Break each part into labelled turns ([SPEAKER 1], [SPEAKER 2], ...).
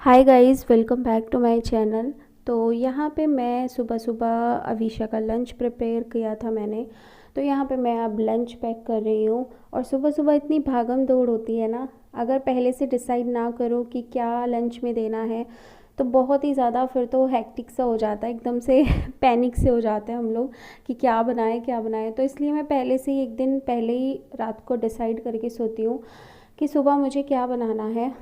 [SPEAKER 1] Hi guys, welcome back to my channel. तो यहाँ पे मैं सुबह सुबह अवीशा का लंच प्रिपेयर किया था मैंने। तो यहाँ पे मैं अब लंच पैक कर रही हूँ। और सुबह सुबह इतनी भागम दौड़ होती है ना, अगर पहले से डिसाइड ना करो कि क्या लंच में देना है तो बहुत ही ज़्यादा फिर तो हैक्टिक सा हो जाता है, एकदम से पैनिक से हो जाते हैं हम लोग कि क्या बनाएं क्या बनाएं। तो इसलिए मैं पहले से ही एक दिन पहले ही रात को डिसाइड करके सोती हूँ कि सुबह मुझे क्या बनाना है।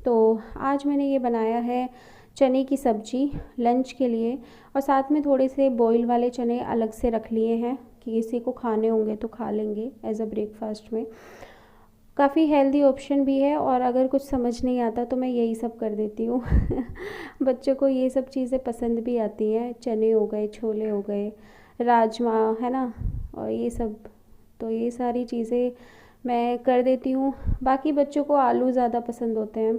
[SPEAKER 1] तो आज मैंने ये बनाया है चने की सब्ज़ी लंच के लिए। और साथ में थोड़े से बॉईल वाले चने अलग से रख लिए हैं कि किसी को खाने होंगे तो खा लेंगे एज अ ब्रेकफास्ट में। काफ़ी हेल्दी ऑप्शन भी है, और अगर कुछ समझ नहीं आता तो मैं यही सब कर देती हूँ। बच्चों को ये सब चीज़ें पसंद भी आती हैं, चने हो गए, छोले हो गए, राजमा है ना, और ये सब। तो ये सारी चीज़ें मैं कर देती हूँ। बाकी बच्चों को आलू ज़्यादा पसंद होते हैं।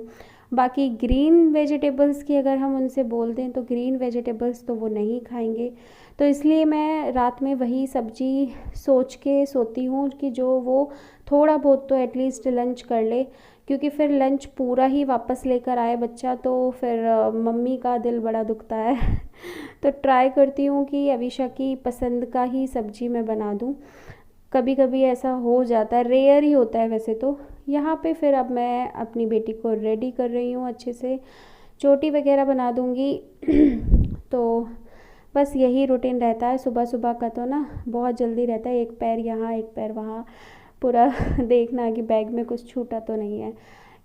[SPEAKER 1] बाकी ग्रीन वेजिटेबल्स की अगर हम उनसे बोल दें तो ग्रीन वेजिटेबल्स तो वो नहीं खाएंगे। तो इसलिए मैं रात में वही सब्ज़ी सोच के सोती हूँ कि जो वो थोड़ा बहुत तो एटलीस्ट लंच कर ले, क्योंकि फिर लंच पूरा ही वापस लेकर आए बच्चा तो फिर मम्मी का दिल बड़ा दुखता है। तो ट्राई करती हूँ कि अविशा की पसंद का ही सब्ज़ी मैं बना दूँ। कभी कभी ऐसा हो जाता है, रेयर ही होता है वैसे तो। यहाँ पे फिर अब मैं अपनी बेटी को रेडी कर रही हूँ अच्छे से, चोटी वगैरह बना दूँगी। तो बस यही रूटीन रहता है सुबह सुबह का, तो ना बहुत जल्दी रहता है, एक पैर यहाँ एक पैर वहाँ, पूरा देखना कि बैग में कुछ छूटा तो नहीं है।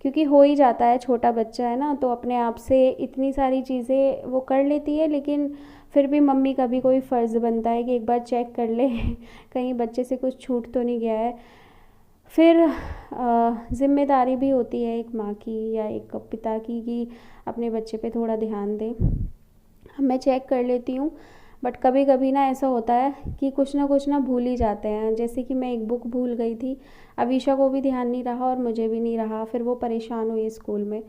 [SPEAKER 1] क्योंकि हो ही जाता है, छोटा बच्चा है ना तो अपने आप से इतनी सारी चीज़ें वो कर लेती है, लेकिन फिर भी मम्मी का भी कोई फ़र्ज़ बनता है कि एक बार चेक कर ले कहीं बच्चे से कुछ छूट तो नहीं गया है। फिर ज़िम्मेदारी भी होती है एक माँ की या एक पिता की कि अपने बच्चे पे थोड़ा ध्यान दें। मैं चेक कर लेती हूँ, बट कभी कभी ना ऐसा होता है कि कुछ ना भूल ही जाते हैं। जैसे कि मैं एक बुक भूल गई थी, अवीशा को भी ध्यान नहीं रहा और मुझे भी नहीं रहा, फिर वो परेशान हुई स्कूल में।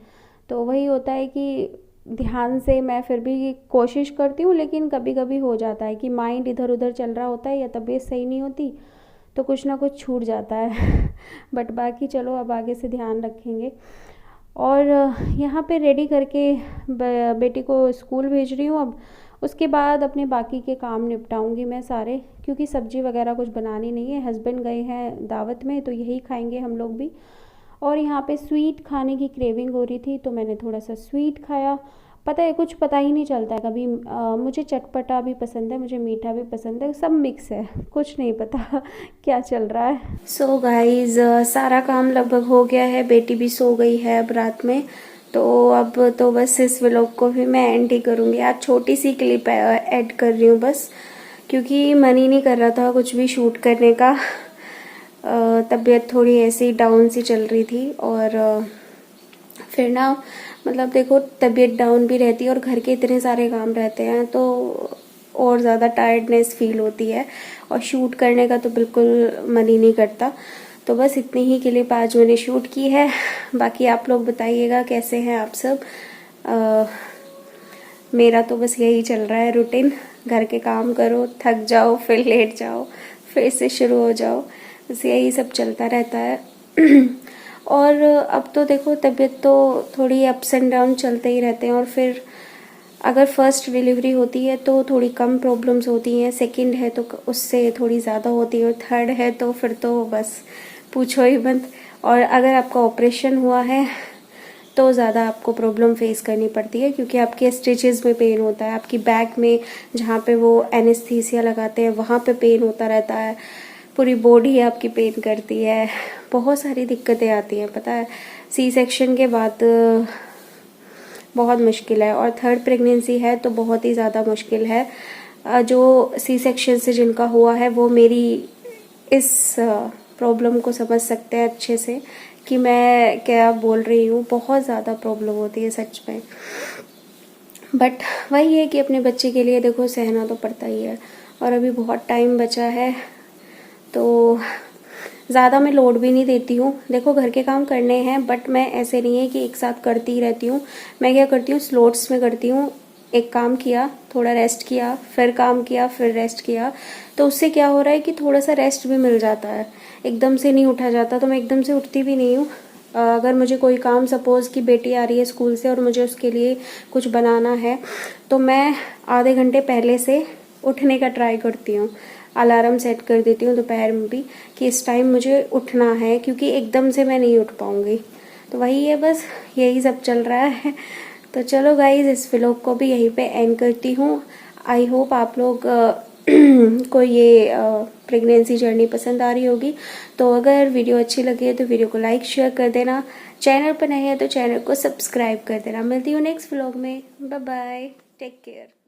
[SPEAKER 1] तो वही होता है कि ध्यान से मैं फिर भी कोशिश करती हूँ, लेकिन कभी कभी हो जाता है कि माइंड इधर उधर चल रहा होता है या तबीयत सही नहीं होती तो कुछ ना कुछ छूट जाता है। बट बाकी चलो, अब आगे से ध्यान रखेंगे। और यहाँ पे रेडी करके बेटी को स्कूल भेज रही हूँ अब। उसके बाद अपने बाकी के काम निपटाऊंगी मैं सारे, क्योंकि सब्ज़ी वगैरह कुछ बनानी नहीं है, हस्बैंड गए हैं दावत में तो यही खाएंगे हम लोग भी। और यहाँ पे स्वीट खाने की क्रेविंग हो रही थी तो मैंने थोड़ा सा स्वीट खाया। पता है, कुछ पता ही नहीं चलता है कभी। मुझे चटपटा भी पसंद है, मुझे मीठा भी पसंद है, सब मिक्स है, कुछ नहीं पता क्या चल रहा है। सो गाइज, सारा काम लगभग हो गया है, बेटी भी सो गई है अब रात में। तो अब तो बस इस व्लॉग को भी मैं एंड ही करूँगी। आज छोटी सी क्लिप ऐड कर रही हूँ बस, क्योंकि मन ही नहीं कर रहा था कुछ भी शूट करने का। तबीयत थोड़ी ऐसी डाउन सी चल रही थी, और फिर ना मतलब देखो, तबीयत डाउन भी रहती है और घर के इतने सारे काम रहते हैं तो और ज़्यादा टायर्डनेस फील होती है, और शूट करने का तो बिल्कुल मन ही नहीं करता। तो बस इतनी ही क्लिप आज मैंने शूट की है। बाकी आप लोग बताइएगा कैसे हैं आप सब। मेरा तो बस यही चल रहा है रूटीन, घर के काम करो, थक जाओ, फिर लेट जाओ, फिर से शुरू हो जाओ, बस यही सब चलता रहता है। और अब तो देखो, तबीयत तो थोड़ी अप्स एंड डाउन चलते ही रहते हैं। और फिर अगर फर्स्ट डिलीवरी होती है तो थोड़ी कम प्रॉब्लम्स होती हैं, सेकंड है तो उससे थोड़ी ज़्यादा होती है, और थर्ड है तो फिर तो बस पूछो ही मत। और अगर आपका ऑपरेशन हुआ है तो ज़्यादा आपको प्रॉब्लम फेस करनी पड़ती है, क्योंकि आपके स्टिचेस में पेन होता है, आपकी बैक में जहाँ पे वो एनेस्थीसिया लगाते हैं वहाँ पे पेन होता रहता है, पूरी बॉडी आपकी पेन करती है, बहुत सारी दिक्कतें आती हैं पता है। सी सेक्शन के बाद बहुत मुश्किल है, और थर्ड प्रेगनेंसी है तो बहुत ही ज़्यादा मुश्किल है। जो सी सेक्शन से जिनका हुआ है वो मेरी इस प्रॉब्लम को समझ सकते हैं अच्छे से कि मैं क्या बोल रही हूँ। बहुत ज़्यादा प्रॉब्लम होती है सच में, बट वही है कि अपने बच्चे के लिए देखो सहना तो पड़ता ही है। और अभी बहुत टाइम बचा है तो ज़्यादा मैं लोड भी नहीं देती हूँ। देखो, घर के काम करने हैं, बट मैं ऐसे नहीं है कि एक साथ करती ही रहती हूँ। मैं क्या करती हूँ, स्लॉट्स में करती हूँ। एक काम किया, थोड़ा रेस्ट किया, फिर काम किया, फिर रेस्ट किया। तो उससे क्या हो रहा है कि थोड़ा सा रेस्ट भी मिल जाता है, एकदम से नहीं उठा जाता। तो मैं एकदम से उठती भी नहीं हूँ, अगर मुझे कोई काम, सपोज़ कि बेटी आ रही है स्कूल से और मुझे उसके लिए कुछ बनाना है, तो मैं आधे घंटे पहले से उठने का ट्राई करती हूँ। अलार्म सेट कर देती हूँ दोपहर में भी कि इस टाइम मुझे उठना है, क्योंकि एकदम से मैं नहीं उठ पाऊँगी। तो वही है, बस यही सब चल रहा है। तो चलो गाइज़, इस व्लॉग को भी यहीं पे एंड करती हूँ। आई होप आप लोग को ये प्रेगनेंसी जर्नी पसंद आ रही होगी। तो अगर वीडियो अच्छी लगी है तो वीडियो को लाइक शेयर कर देना। चैनल पर नए हैं तो चैनल को सब्सक्राइब कर देना। मिलती हूँ नेक्स्ट व्लॉग में। Bye bye, take care.